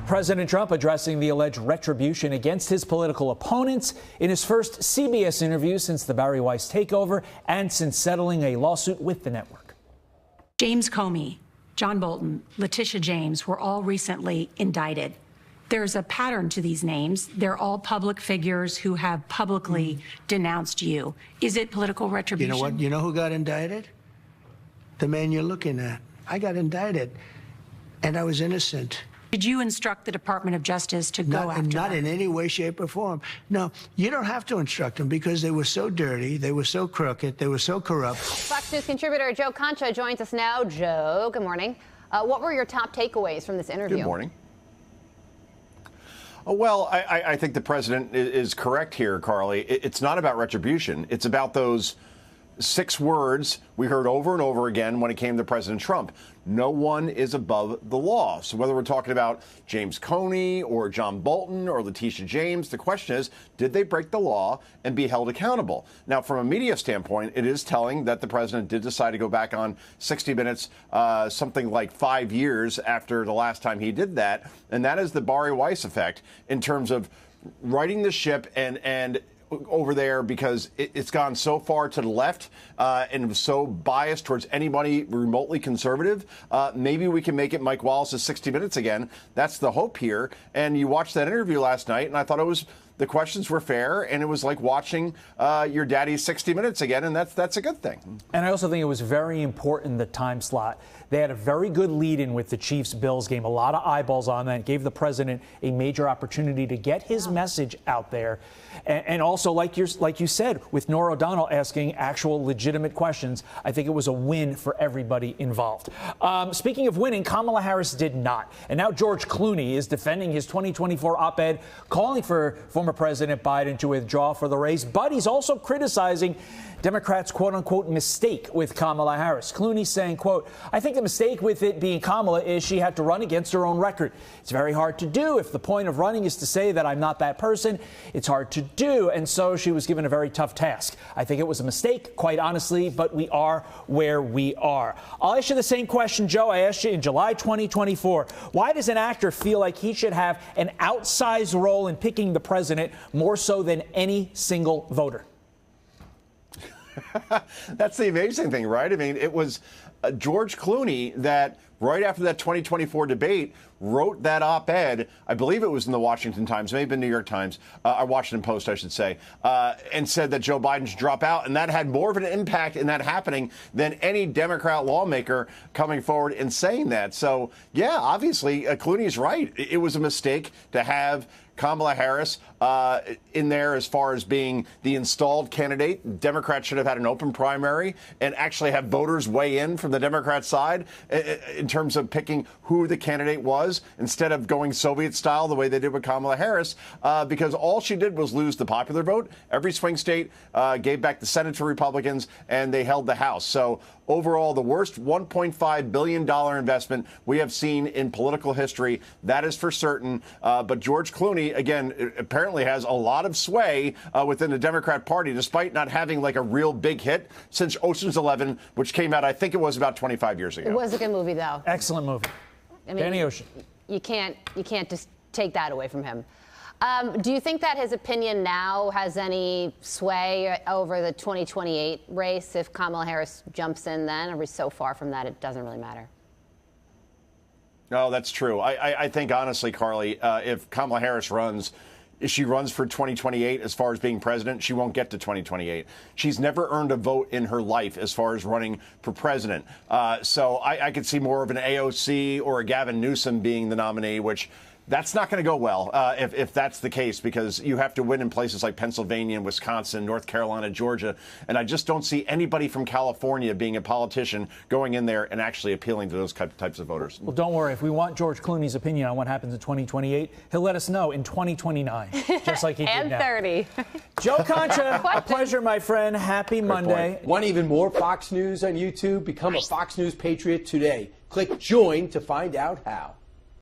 President Trump addressing the alleged retribution against his political opponents in his first CBS interview since the Barry Weiss takeover and since settling a lawsuit with the network. James Comey, John Bolton, Letitia James were all recently indicted. There's a pattern to these names. They're all public figures who have publicly denounced you. Is it political retribution? You know what? You know who got indicted? The man you're looking at. I got indicted, and I was innocent. Did you instruct the Department of Justice to go after Not them? in any way, shape, or form. No, you don't have to instruct them because they were so dirty, they were so crooked, they were so corrupt. Fox News contributor Joe Concha joins us now. Joe, good morning. What were your top takeaways from this interview? Good morning. Well, I think the president is correct here, Carly. It's not about retribution. It's about those 6 words we heard over and over again when it came to President Trump. No one is above the law. So whether we're talking about James Comey or John Bolton or Letitia James, the question is, did they break the law and be held accountable? Now, from a media standpoint, it is telling that the president did decide to go back on 60 Minutes something like 5 years after the last time he did that. And that is the Barry Weiss effect in terms of righting the ship and over there because it's gone so far to the left and so biased towards anybody remotely conservative. Maybe we can make it Mike Wallace's 60 Minutes again. That's the hope here. And you watched that interview last night, and I thought the questions were fair, and it was like watching your daddy's 60 Minutes again, and that's a good thing. And I also think it was very important, the time slot. They had a very good lead-in with the Chiefs-Bills game, a lot of eyeballs on that, gave the president a major opportunity to get his message out there. And also, like you said, with Norah O'Donnell asking actual legitimate questions, I think it was a win for everybody involved. Speaking of winning, Kamala Harris did not. And now George Clooney is defending his 2024 op-ed, calling for former President Biden to withdraw for the race, but he's also criticizing Democrats' quote-unquote mistake with Kamala Harris. Clooney saying, quote, I think the mistake with it being Kamala is she had to run against her own record. It's very hard to do. If the point of running is to say that I'm not that person, it's hard to do. And so she was given a very tough task. I think it was a mistake, quite honestly, but we are where we are. I'll ask you the same question, Joe, I asked you in July 2024. Why does an actor feel like he should have an outsized role in picking the president more so than any single voter? That's the amazing thing, right? I mean, it was George Clooney that right after that 2024 debate wrote that op-ed. I believe it was in the Washington Times, maybe the New York Times, or Washington Post, I should say, and said that Joe Biden should drop out. And that had more of an impact in that happening than any Democrat lawmaker coming forward and saying that. So, yeah, obviously, Clooney's right. It was a mistake to have Kamala Harris in there as far as being the installed candidate. Democrats should have had an open primary and actually have voters weigh in from the Democrat side in terms of picking who the candidate was instead of going Soviet style the way they did with Kamala Harris, because all she did was lose the popular vote. Every swing state gave back the Senate to Republicans, and they held the House. So overall, the worst $1.5 billion investment we have seen in political history. That is for certain. But George Clooney, again, apparently has a lot of sway within the Democrat Party, despite not having like a real big hit since Ocean's 11, which came out, I think it was about 25 years ago. It was a good movie, though. Excellent movie. I mean, Danny Ocean. You can't just take that away from him. Do you think that his opinion now has any sway over the 2028 race if Kamala Harris jumps in then? Or are we so far from that it doesn't really matter? No, that's true. I think, honestly, Carly, if Kamala Harris runs, if she runs for 2028 as far as being president, she won't get to 2028. She's never earned a vote in her life as far as running for president. So I could see more of an AOC or a Gavin Newsom being the nominee, which that's not going to go well if that's the case, because you have to win in places like Pennsylvania and Wisconsin, North Carolina, Georgia. And I just don't see anybody from California being a politician going in there and actually appealing to those types of voters. Well, don't worry. If we want George Clooney's opinion on what happens in 2028, he'll let us know in 2029, just like he did and now. 30. Joe Concha, a pleasure, my friend. Happy Monday. Want even more Fox News on YouTube? Become a Fox News Patriot today. Click join to find out how.